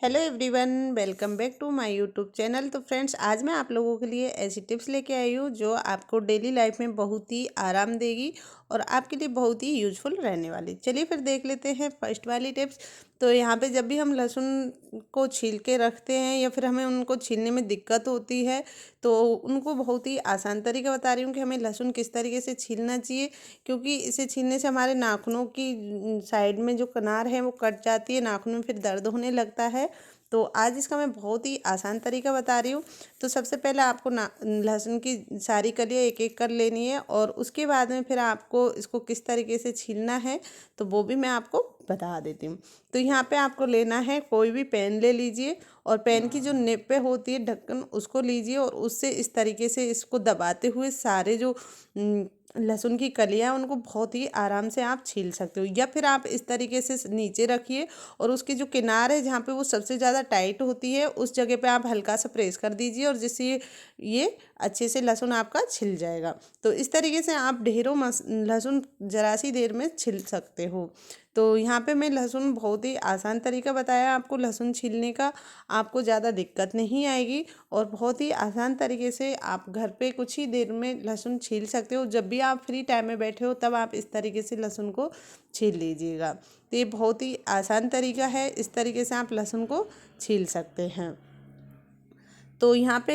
Hello everyone, welcome back to my YouTube channel. तो friends, आज मैं आप लोगों के लिए ऐसी टिप्स लेके आई हूँ जो आपको डेली लाइफ में बहुत ही आराम देगी और आपके लिए बहुत ही यूजफुल रहने वाली। चलिए फिर देख लेते हैं फर्स्ट वाली टिप्स। तो यहाँ पे जब भी हम लहसुन को छील के रखते हैं या फिर हमें उनको छीलने में दिक्कत होती है, तो उनको बहुत ही आसान तरीका बता रही हूँ कि हमें लहसुन किस तरीके से छीलना चाहिए। क्योंकि इसे छीलने से हमारे नाखूनों की साइड में जो किनार है वो कट जाती है, नाखून में फिर दर्द होने लगता है। तो आज इसका मैं बहुत ही आसान तरीका बता रही हूँ। तो सबसे पहले आपको ना लहसुन की सारी कलियाँ एक एक कर लेनी है और उसके बाद में फिर आपको इसको किस तरीके से छीलना है तो वो भी मैं आपको बता देती हूँ। तो यहाँ पे आपको लेना है, कोई भी पेन ले लीजिए और पेन की जो नेप पे होती है ढक्कन उसको लीजिए और उससे इस तरीके से इसको दबाते हुए सारे जो लहसुन की कलियाँ उनको बहुत ही आराम से आप छील सकते हो। या फिर आप इस तरीके से नीचे रखिए और उसके जो किनार है जहाँ पे वो सबसे ज़्यादा टाइट होती है उस जगह पे आप हल्का सा प्रेस कर दीजिए और जिससे ये अच्छे से लहसुन आपका छिल जाएगा। तो इस तरीके से आप ढेरों लहसुन जरा सी देर में छिल सकते हो। तो यहाँ पे मैं लहसुन बहुत ही आसान तरीका बताया आपको लहसुन छीलने का, आपको ज़्यादा दिक्कत नहीं आएगी और बहुत ही आसान तरीके से आप घर पे कुछ ही देर में लहसुन छील सकते हो। जब भी आप फ्री टाइम में बैठे हो तब आप इस तरीके से लहसुन को छील लीजिएगा। तो ये बहुत ही आसान तरीका है, इस तरीके से आप लहसुन को छील सकते हैं। तो यहाँ पे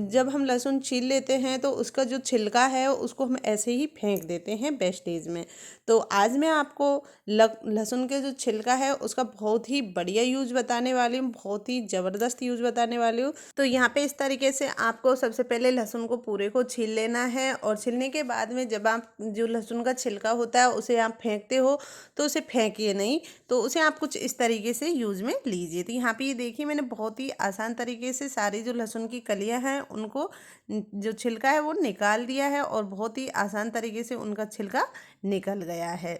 जब हम लहसुन छील लेते हैं तो उसका जो छिलका है उसको हम ऐसे ही फेंक देते हैं वेस्टेज में। तो आज मैं आपको लहसुन के जो छिलका है उसका बहुत ही बढ़िया यूज बताने वाली हूँ, बहुत ही ज़बरदस्त यूज बताने वाली हूँ। तो यहाँ पे इस तरीके से आपको सबसे पहले लहसुन को पूरे को छील लेना है और छीलने के बाद में जब आप जो लहसुन का छिलका होता है उसे आप फेंकते हो तो उसे फेंकिए नहीं, तो उसे आप कुछ इस तरीके से यूज में लीजिए। तो यहाँ पे ये देखिए मैंने बहुत ही आसान तरीके से सारी जो लहसुन की कलियां हैं उनको जो छिलका है वो निकाल दिया है और बहुत ही आसान तरीके से उनका छिलका निकल गया है।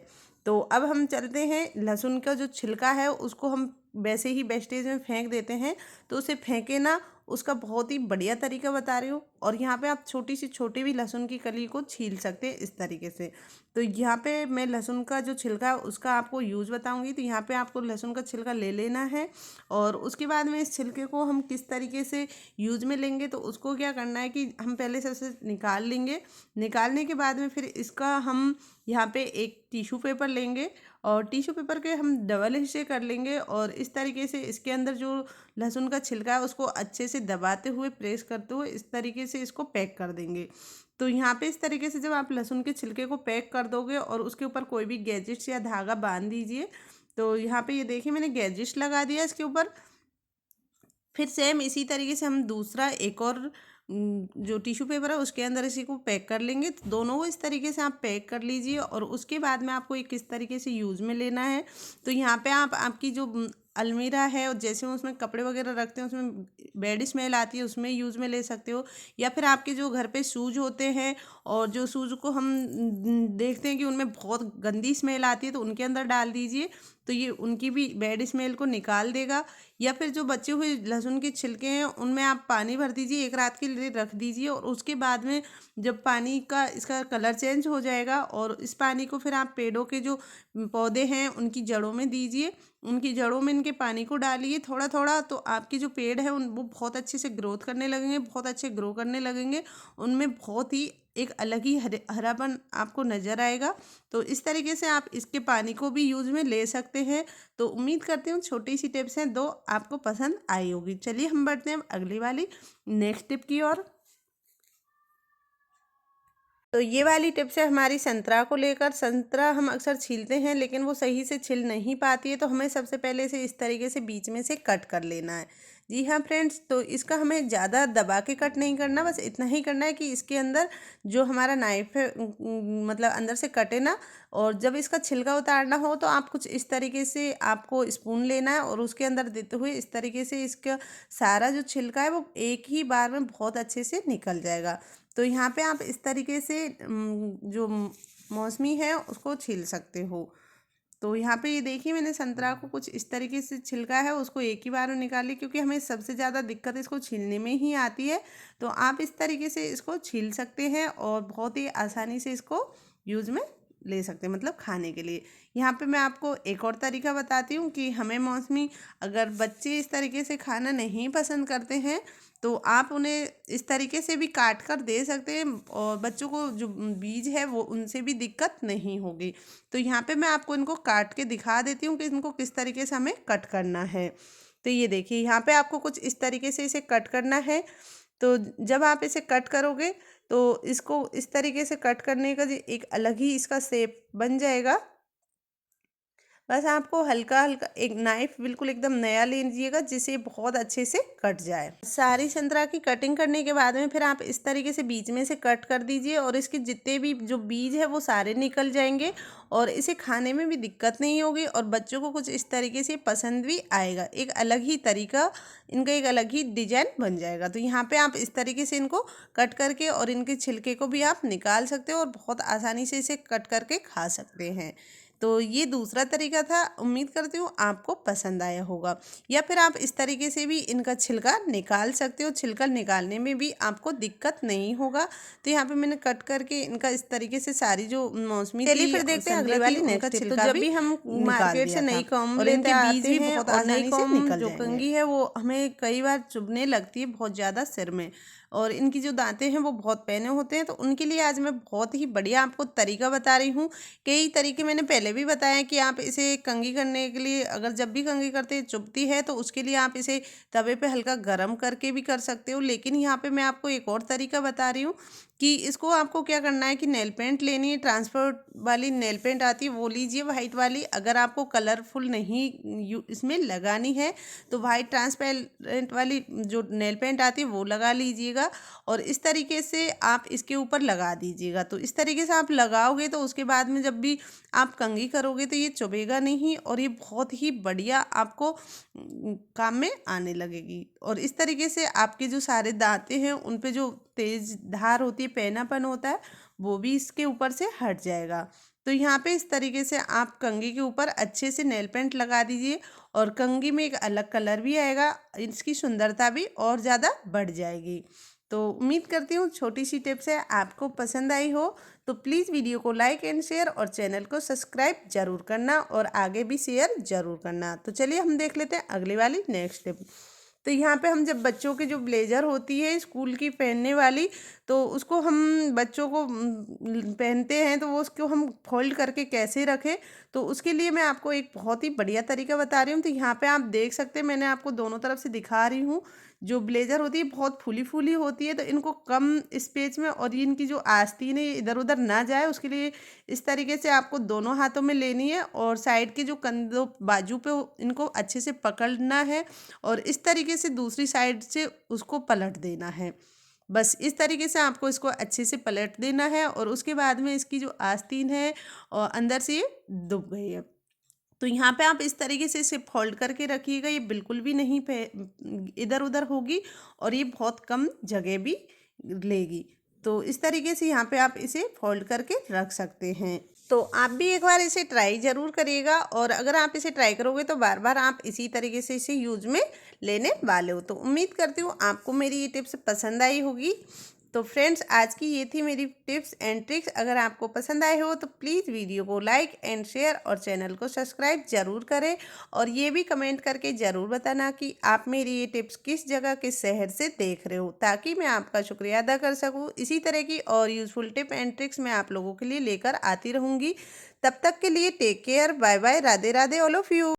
तो अब हम चलते हैं, लहसुन का जो छिलका है उसको हम वैसे ही वेस्टेज में फेंक देते हैं, तो उसे फेंके ना, उसका बहुत ही बढ़िया तरीका बता रही हूँ। और यहाँ पे आप छोटी सी छोटी भी लहसुन की कली को छील सकते हैं इस तरीके से। तो यहाँ पे मैं लहसुन का जो छिलका है उसका आपको यूज़ बताऊंगी। तो यहाँ पे आपको लहसुन का छिलका ले लेना है और उसके बाद में इस छिलके को हम किस तरीके से यूज में लेंगे, तो उसको क्या करना है कि हम पहले से उसे निकाल लेंगे। निकालने के बाद में फिर इसका हम यहाँ पे एक टिश्यू पेपर लेंगे और टिश्यू पेपर के हम डबल हिस्से कर लेंगे और इस तरीके से इसके अंदर जो लहसुन का छिलका है उसको अच्छे से दबाते हुए प्रेस करते हुए इस तरीके से इसको पैक कर देंगे। तो यहाँ पे इस तरीके से जब आप लहसुन के छिलके को पैक कर दोगे और उसके ऊपर कोई भी गैजेट्स या धागा बांध दीजिए। तो यहाँ पे ये देखिए मैंने गैजेट्स लगा दिया इसके ऊपर। फिर सेम इसी तरीके से हम दूसरा एक और जो टिश्यू पेपर है उसके अंदर इसी को पैक कर लेंगे। तो दोनों को इस तरीके से आप पैक कर लीजिए और उसके बाद में आपको ये किस तरीके से यूज़ में लेना है। तो यहाँ पे आप आपकी जो अलमीरा है और जैसे उसमें कपड़े वगैरह रखते हैं उसमें बैड स्मेल आती है उसमें यूज़ में ले सकते हो। या फिर आपके जो घर पे शूज होते हैं और जो शूज को हम देखते हैं कि उनमें बहुत गंदी स्मेल आती है तो उनके अंदर डाल दीजिए, तो ये उनकी भी बैड स्मेल को निकाल देगा। या फिर जो बचे हुए लहसुन के छिलके हैं उनमें आप पानी भर दीजिए, एक रात के लिए रख दीजिए और उसके बाद में जब पानी का इसका कलर चेंज हो जाएगा और इस पानी को फिर आप पेड़ों के जो पौधे हैं उनकी जड़ों में दीजिए। उनकी जड़ों में इनके पानी को डालिए थोड़ा थोड़ा, तो आपके जो पेड़ है उन वो बहुत अच्छे से ग्रोथ करने लगेंगे, बहुत अच्छे ग्रो करने लगेंगे। उनमें बहुत ही एक अलग ही हरापन आपको नज़र आएगा। तो इस तरीके से आप इसके पानी को भी यूज़ में ले सकते हैं। तो उम्मीद करती हूँ छोटी सी टिप्स हैं दो आपको पसंद आई होगी। चलिए हम बढ़ते हैं अगली वाली नेक्स्ट टिप की ओर। तो ये वाली टिप्स है हमारी संतरा को लेकर। संतरा हम अक्सर छीलते हैं लेकिन वो सही से छिल नहीं पाती है, तो हमें सबसे पहले इसे इस तरीके से बीच में से कट कर लेना है। जी हाँ फ्रेंड्स, तो इसका हमें ज़्यादा दबा के कट नहीं करना, बस इतना ही करना है कि इसके अंदर जो हमारा नाइफ है मतलब अंदर से कटे ना। और जब इसका छिलका उतारना हो तो आप कुछ इस तरीके से आपको स्पून लेना है और उसके अंदर देते हुए इस तरीके से इसका सारा जो छिलका है वो एक ही बार में बहुत अच्छे से निकल जाएगा। तो यहाँ पे आप इस तरीके से जो मौसमी है उसको छील सकते हो। तो यहाँ पे ये देखिए मैंने संतरा को कुछ इस तरीके से छिलका है उसको एक ही बार में निकाली, क्योंकि हमें सबसे ज़्यादा दिक्कत इसको छीलने में ही आती है। तो आप इस तरीके से इसको छील सकते हैं और बहुत ही आसानी से इसको यूज़ में ले सकते हैं, मतलब खाने के लिए। यहाँ पे मैं आपको एक और तरीका बताती हूँ कि हमें मौसमी अगर बच्चे इस तरीके से खाना नहीं पसंद करते हैं तो आप उन्हें इस तरीके से भी काट कर दे सकते हैं और बच्चों को जो बीज है वो उनसे भी दिक्कत नहीं होगी। तो यहाँ पे मैं आपको इनको काट के दिखा देती हूँ कि इनको किस तरीके से हमें कट करना है। तो ये देखिए यहाँ पे आपको कुछ इस तरीके से इसे कट करना है। तो जब आप इसे कट करोगे तो इसको इस तरीके से कट करने का एक अलग ही इसका शेप बन जाएगा। बस आपको हल्का हल्का एक नाइफ बिल्कुल एकदम नया ले लीजिएगा जिसे बहुत अच्छे से कट जाए। सारी संतरा की कटिंग करने के बाद में फिर आप इस तरीके से बीच में से कट कर दीजिए और इसके जितने भी जो बीज है वो सारे निकल जाएंगे और इसे खाने में भी दिक्कत नहीं होगी और बच्चों को कुछ इस तरीके से पसंद भी आएगा। एक अलग ही तरीका, इनका एक अलग ही डिजाइन बन जाएगा। तो यहाँ पे आप इस तरीके से इनको कट करके और इनके छिलके को भी आप निकाल सकते हो और बहुत आसानी से इसे कट करके खा सकते हैं। तो ये दूसरा तरीका था, उम्मीद करती हूँ आपको पसंद आया होगा। या फिर आप इस तरीके से भी इनका छिलका निकाल सकते हो, छिलका निकालने में भी आपको दिक्कत नहीं होगा। तो यहाँ पे मैंने कट करके इनका इस तरीके से सारी जो मौसमी थी, चलिए फिर देखते हैं अगली वाली नेक्स्ट टिप। तो जब भी हम मार्केट से नई कॉम्ब लेते आते हैं और नई कॉम्ब जो कंघी है वो हमें कई बार चुभने लगती है बहुत ज़्यादा सिर में और इनकी जो दांतें हैं वो बहुत पैने होते हैं। तो उनके लिए आज मैं बहुत ही बढ़िया आपको तरीका बता रही हूँ। कई तरीके मैंने पहले भी बताया कि आप इसे कंघी करने के लिए, अगर जब भी कंघी करते चुभती है तो उसके लिए आप इसे तवे पे हल्का गरम करके भी कर सकते हो। लेकिन यहाँ पे मैं आपको एक और तरीका बता रही हूँ कि इसको आपको क्या करना है कि नेल पेंट लेनी है, ट्रांसफर वाली नेल पेंट आती है वो लीजिए, वाइट वाली। अगर आपको कलरफुल नहीं इसमें लगानी है तो वाइट ट्रांसपेरेंट वाली जो नेल पेंट आती है वो लगा लीजिएगा और इस तरीके से आप इसके ऊपर लगा दीजिएगा। तो इस तरीके से आप लगाओगे तो उसके बाद में जब भी आप कंघी करोगे तो ये चुभेगा नहीं और ये बहुत ही बढ़िया आपको काम में आने लगेगी। और इस तरीके से आपके जो सारे दांते हैं उन पे जो तेज धार होती है, पैनापन होता है, वो भी इसके ऊपर से हट जाएगा। तो यहाँ पे इस तरीके से आप कंघी के ऊपर अच्छे से नेल पेंट लगा दीजिए और कंघी में एक अलग कलर भी आएगा, इसकी सुंदरता भी और ज़्यादा बढ़ जाएगी। तो उम्मीद करती हूँ छोटी सी टिप्स है आपको पसंद आई हो। तो प्लीज़ वीडियो को लाइक एंड शेयर और चैनल को सब्सक्राइब जरूर करना और आगे भी शेयर जरूर करना। तो चलिए हम देख लेते हैं अगली वाली नेक्स्ट टिप। तो यहाँ पे हम जब बच्चों की जो ब्लेज़र होती है स्कूल की पहनने वाली, तो उसको हम बच्चों को पहनते हैं तो वो उसको हम फोल्ड करके कैसे रखें, तो उसके लिए मैं आपको एक बहुत ही बढ़िया तरीका बता रही हूँ। तो यहाँ पे आप देख सकते हैं मैंने आपको दोनों तरफ से दिखा रही हूँ। जो ब्लेज़र होती है बहुत फूली फूली होती है तो इनको कम स्पेस में और इनकी जो आस्तीन है इधर उधर ना जाए उसके लिए इस तरीके से आपको दोनों हाथों में लेनी है और साइड के जो कंधों बाजू पे इनको अच्छे से पकड़ना है और इस तरीके से दूसरी साइड से उसको पलट देना है। बस इस तरीके से आपको इसको अच्छे से पलट देना है और उसके बाद में इसकी जो आस्तीन है और अंदर से ये दुब गई है। तो यहाँ पे आप इस तरीके से इसे फोल्ड करके रखिएगा, ये बिल्कुल भी नहीं इधर उधर होगी और ये बहुत कम जगह भी लेगी। तो इस तरीके से यहाँ पे आप इसे फोल्ड करके रख सकते हैं। तो आप भी एक बार इसे ट्राई ज़रूर करिएगा और अगर आप इसे ट्राई करोगे तो बार बार आप इसी तरीके से इसे यूज में लेने वाले हो। तो उम्मीद करती हूँ आपको मेरी ये टिप्स पसंद आई होगी। तो फ्रेंड्स आज की ये थी मेरी टिप्स एंड ट्रिक्स। अगर आपको पसंद आए हो तो प्लीज़ वीडियो को लाइक एंड शेयर और चैनल को सब्सक्राइब ज़रूर करें और ये भी कमेंट करके ज़रूर बताना कि आप मेरी ये टिप्स किस जगह किस शहर से देख रहे हो, ताकि मैं आपका शुक्रिया अदा कर सकूँ। इसी तरह की और यूज़फुल टिप एंड ट्रिक्स मैं आप लोगों के लिए लेकर आती रहूँगी। तब तक के लिए take care, bye bye, Radhe Radhe all of you.